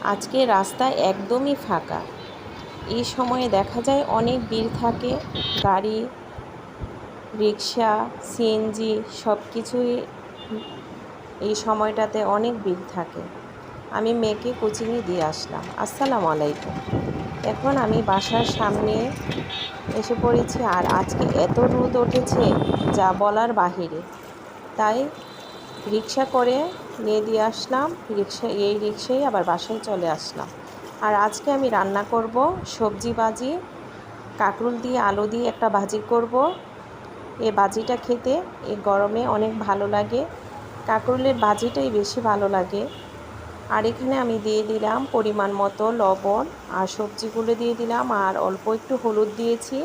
আজকে রাস্তা একদমই ফাঁকা। এই সময়ে দেখা যায় অনেক ভিড় থাকে, গাড়ি, রিক্সা, সিএনজি সব কিছুই এই সময়টাতে অনেক ভিড় থাকে। আমি মেয়েকে কোচিংয়ে দিয়ে আসলাম। আসসালামু আলাইকুম। এখন আমি বাসার সামনে এসে পড়েছি, আর আজকে এত রোদ উঠেছে যা বলার বাহিরে। তাই রিক্সা করে নিয়ে দিয়ে আসলাম, এই রিক্সায় আবার বাসায় চলে আসলাম। আর আজকে আমি রান্না করব সবজি ভাজি, কাঁকরোল দিয়ে আলু দিয়ে একটা ভাজি করব। এই ভাজিটা খেতে এই গরমে অনেক ভালো লাগে, কাঁকরোলের ভাজিটাই বেশি ভালো লাগে। আর এখানে আমি দিয়ে দিলাম পরিমাণ মতো লবণ, আর সবজিগুলো দিয়ে দিলাম, আর অল্প একটু হলুদ দিয়েছি।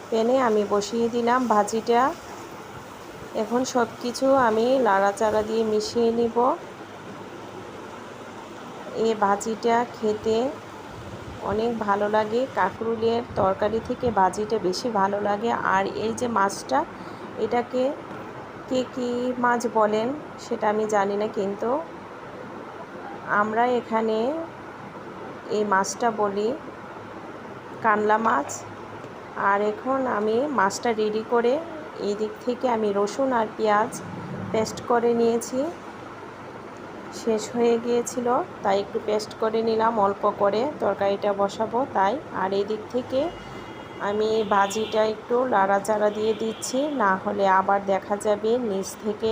প্যানে আমি বসিয়ে দিলাম ভাজিটা। এখন সব কিছু আমি নাড়াচাড়া দিয়ে মিশিয়ে নিব। এই ভাজিটা খেতে অনেক ভালো লাগে, কাঁকরোলের তরকারি থেকে ভাজিটা বেশি ভালো লাগে। আর এই যে মাছটা, এটাকে কে কী মাছ বলেন সেটা আমি জানি না, কিন্তু আমরা এখানে এই মাছটা বলি কানলা মাছ। আর এখন আমি মাছটা রেডি করে এই দিক থেকে আমি রসুন আর পেঁয়াজ পেস্ট করে নিয়েছি, শেষ হয়ে গিয়েছিল তাই একটু পেস্ট করে নিলাম অল্প করে, তরকারিটা বসাবো তাই। আর এই দিক থেকে আমি ভাজিটা একটু নাড়াচাড়া দিয়ে দিচ্ছি, না হলে আবার দেখা যাবে নিচ থেকে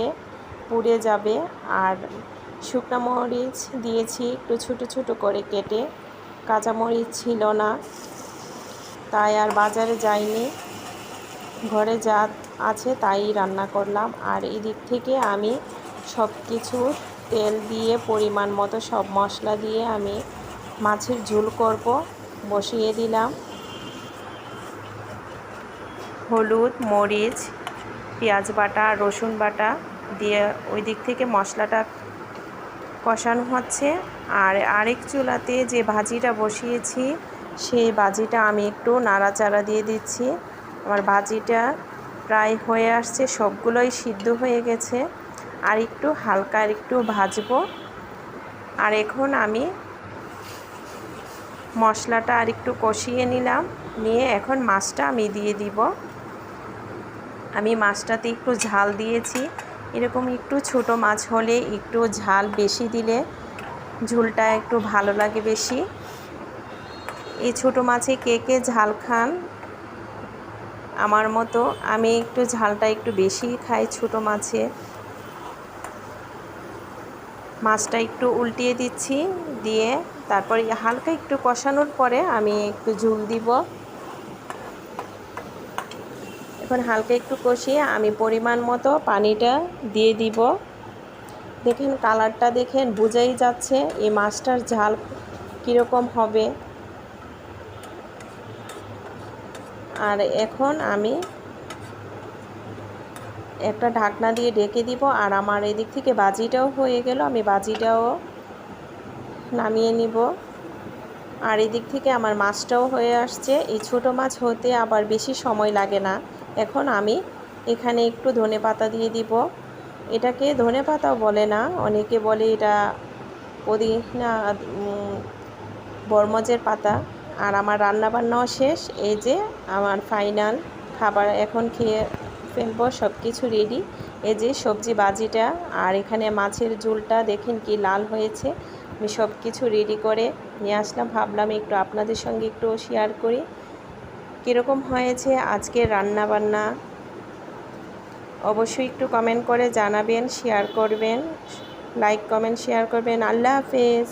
পুড়ে যাবে। আর শুকনো মরিচ দিয়েছি একটু ছোটো ছোটো করে কেটে, কাঁচামরিচ ছিল না তাই আর বাজারে যাইনি, ঘরে যা আছে তাই রান্না করলাম। আর এই দিক থেকে আমি সব কিছু তেল দিয়ে পরিমাণ মতো সব মশলা দিয়ে আমি মাছের ঝোল করব, বসিয়ে দিলাম। হলুদ, মরিচ, পেঁয়াজ বাটা, রসুন বাটা দিয়ে ওই দিক থেকে মশলাটা কষানো হচ্ছে। আর আরেক চুলাতে যে ভাজিটা বসিয়েছি সেই ভাজিটা আমি একটু নাড়াচাড়া দিয়ে দিচ্ছি। আমার ভাজিটা প্রায় হয়ে আসছে, সবগুলোই সিদ্ধ হয়ে গেছে। আর একটু হালকা একটু ভাজবো। আর এখন আমি মশলাটা আর একটু কষিয়ে নিলাম, নিয়ে এখন মাছটা আমি দিয়ে দিব। আমি মাছটাতে একটু ঝাল দিয়েছি, এরকম একটু ছোট মাছ হলে একটু ঝাল বেশি দিলে ঝোলটা একটু ভালো লাগে বেশি। এই ছোট মাছে কে কে ঝাল খান আমার মতো, আমি একটু ঝালটা একটু বেশি খাই ছোট মাছে। মাছটা একটু উল্টিয়ে দিচ্ছি, দিয়ে তারপরে হালকা একটু কষানোর পরে আমি একটু ঝোল দিব। এখন হালকা একটু কষিয়ে আমি পরিমাণ মতো পানিটা দিয়ে দিব। দেখেন কালারটা দেখেন, বোঝাই যাচ্ছে এই মাছটার ঝাল কীরকম হবে। আর এখন আমি একটা ঢাকনা দিয়ে ঢেকে দিব। আর আমার এদিক থেকে ভাজিটাও হয়ে গেল, আমি ভাজিটাও নামিয়ে নিব। আর এদিক থেকে আমার মাছটাও হয়ে আসছে। এই ছোটো মাছ হতে আবার বেশি সময় লাগে না। এখন আমি এখানে একটু ধনেপাতা দিয়ে দিব। এটাকে ধনেপাতাও বলে না, অনেকে বলে এটা পুদিনা, বরমজের পাতা। আর আমার রান্নাবান্নাও শেষ, এই যে আমার ফাইনাল খাবার এখন খেয়ে ফেলবো, সব কিছু রেডি। এই যে সবজি ভাজিটা আর এখানে মাছের ঝোলটা দেখেন কি লাল হয়েছে। আমি সব কিছু রেডি করে নিয়ে আসলাম, ভাবলাম একটু আপনাদের সঙ্গে একটু শেয়ার করি কীরকম হয়েছে আজকের রান্না বান্না। অবশ্যই একটু কমেন্ট করে জানাবেন, শেয়ার করবেন, লাইক কমেন্ট শেয়ার করবেন। আল্লাহ হাফেজ।